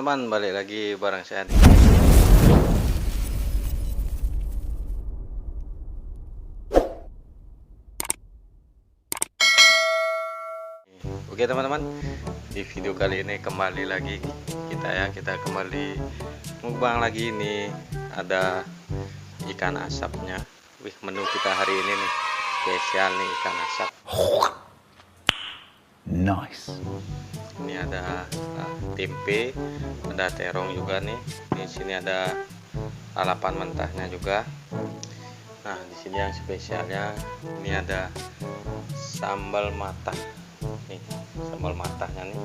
teman-teman, balik lagi bareng saya. Oke teman-teman, di video kali ini kembali lagi kita kembali mukbang lagi. Ini ada ikan asapnya. Wih, menu kita hari ini nih spesial nih, ikan asap. Nice. Ini ada tempe, ada terong juga nih. Di sini ada lalapan mentahnya juga. Nah, di sini yang spesialnya ini ada sambal matah. Nih, sambal matahnya nih.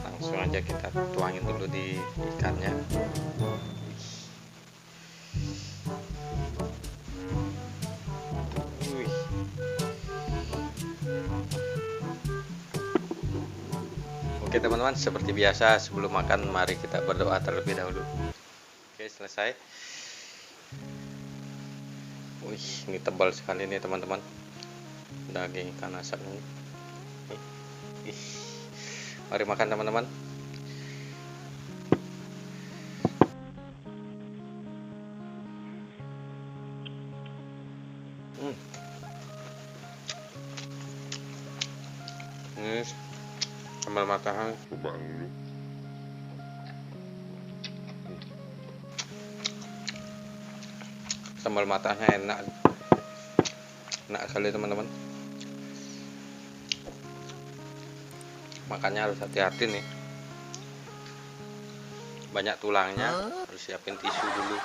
Langsung aja kita tuangin dulu di ikannya. Wih. Oke teman-teman, seperti biasa sebelum makan mari kita berdoa terlebih dahulu. Oke, selesai. Wih, ini tebal sekali nih teman-teman, daging ikan asap ini. Ih, mari makan teman-teman. Ini sambal matahang. Sambal matahnya enak sekali teman-teman. Makannya harus hati-hati nih, banyak tulangnya, harus siapin tisu dulu.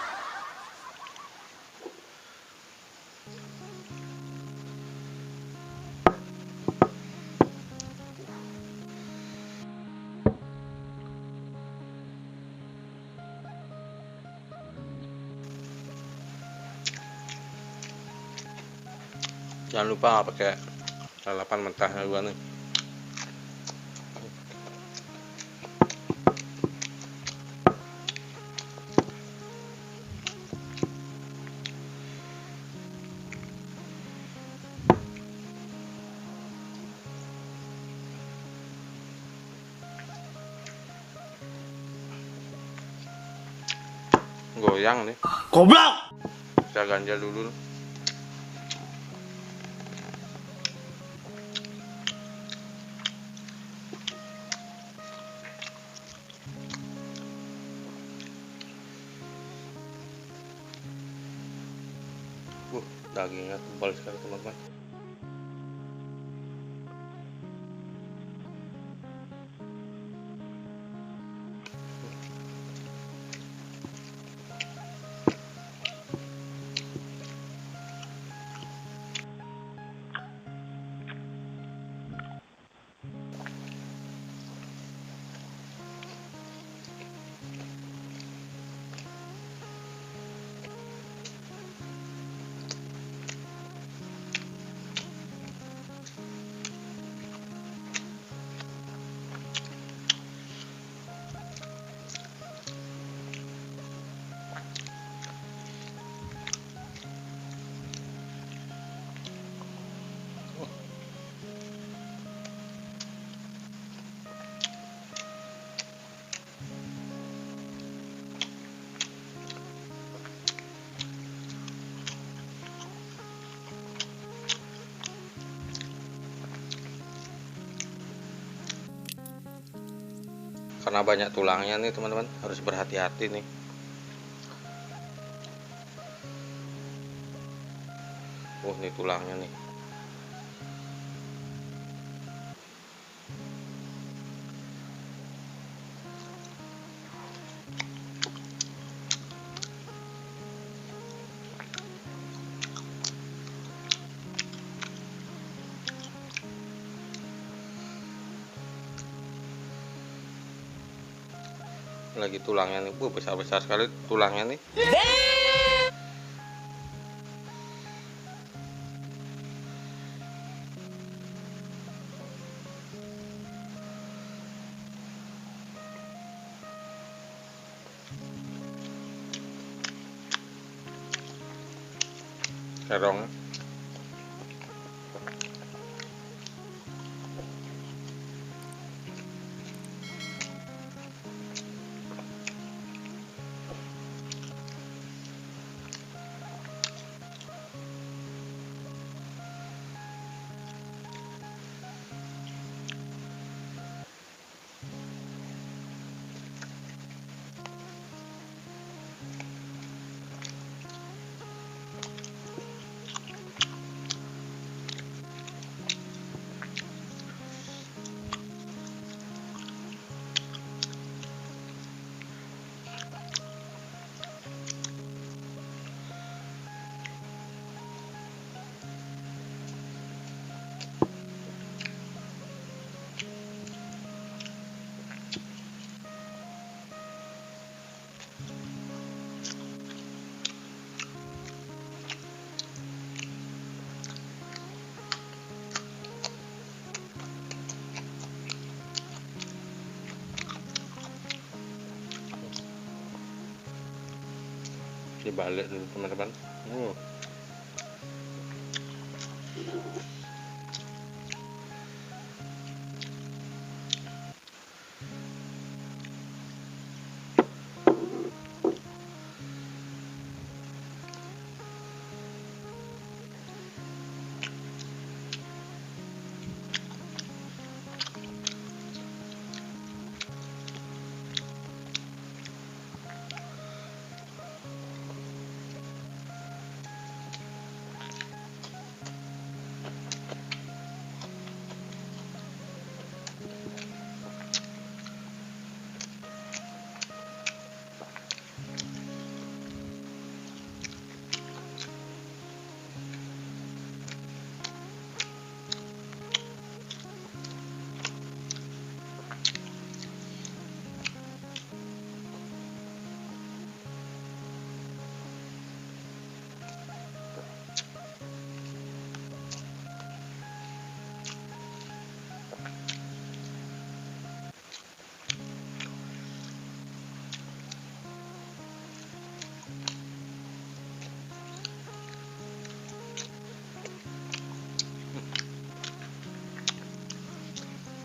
Jangan lupa nggak pakai lalapan mentahnya juga nih. Goyang nih. Goblok. Kita ganjal dulu. Dagingnya tebal sekali teman-teman. Karena banyak tulangnya nih teman-teman, harus berhati-hati nih. Nih tulangnya nih. Lagi tulangnya nih, besar-besar sekali tulangnya nih. Terong. dibalik dulu teman-teman.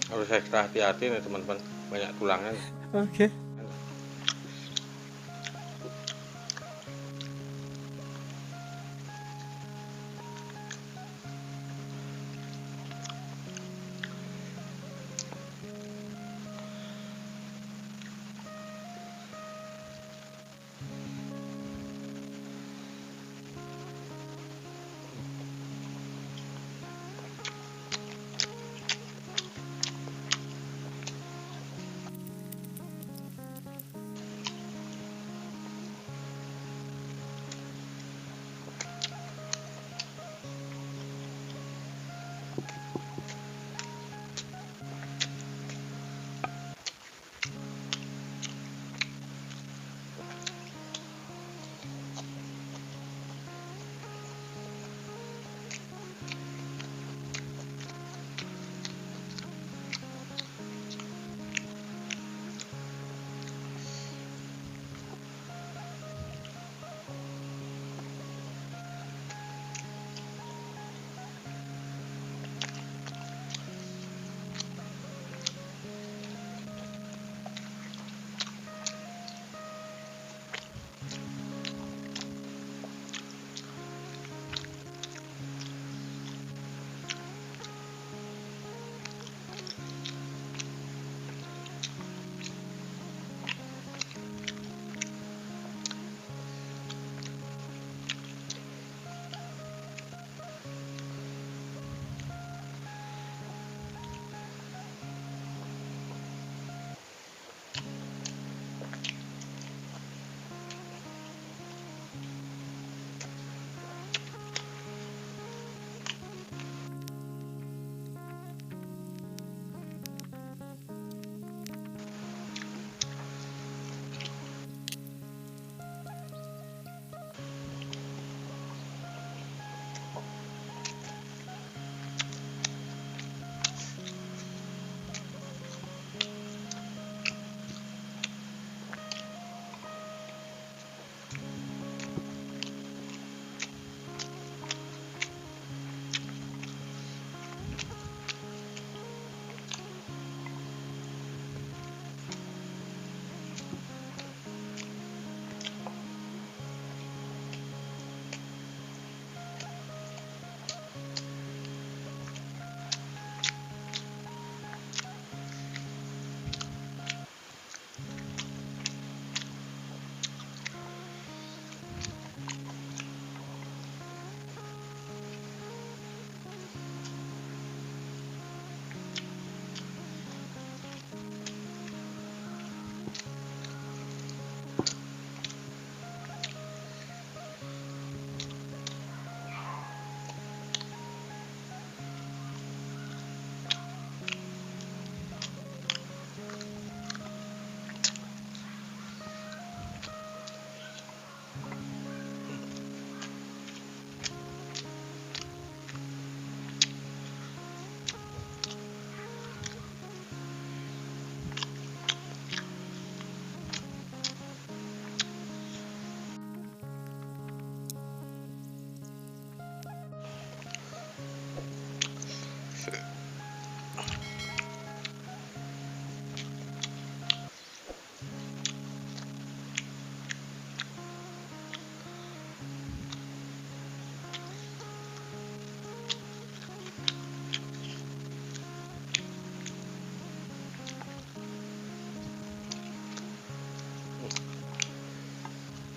Harus ekstra hati-hati nih teman-teman, banyak tulangnya. Oke.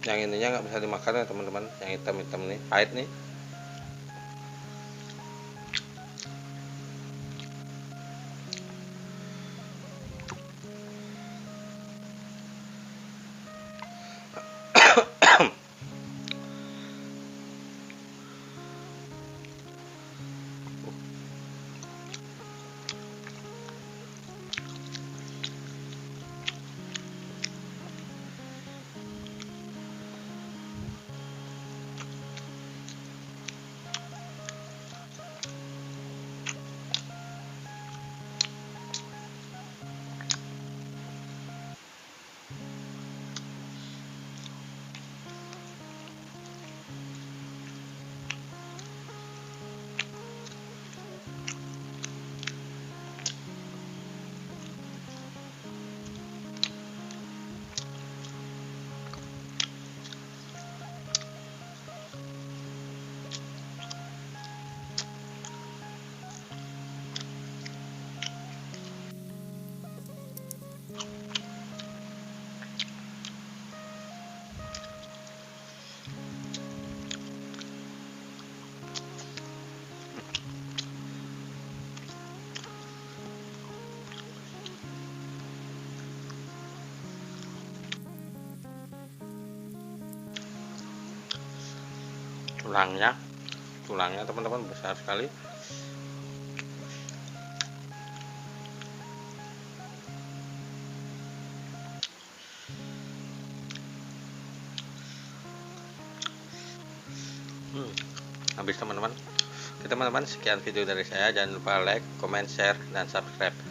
Yang ininya nggak bisa dimakan ya teman-teman, yang hitam-hitam nih, pahit nih. tulangnya teman-teman besar sekali. Habis teman-teman. Oke teman-teman, sekian video dari saya. Jangan lupa like, comment, share, dan subscribe.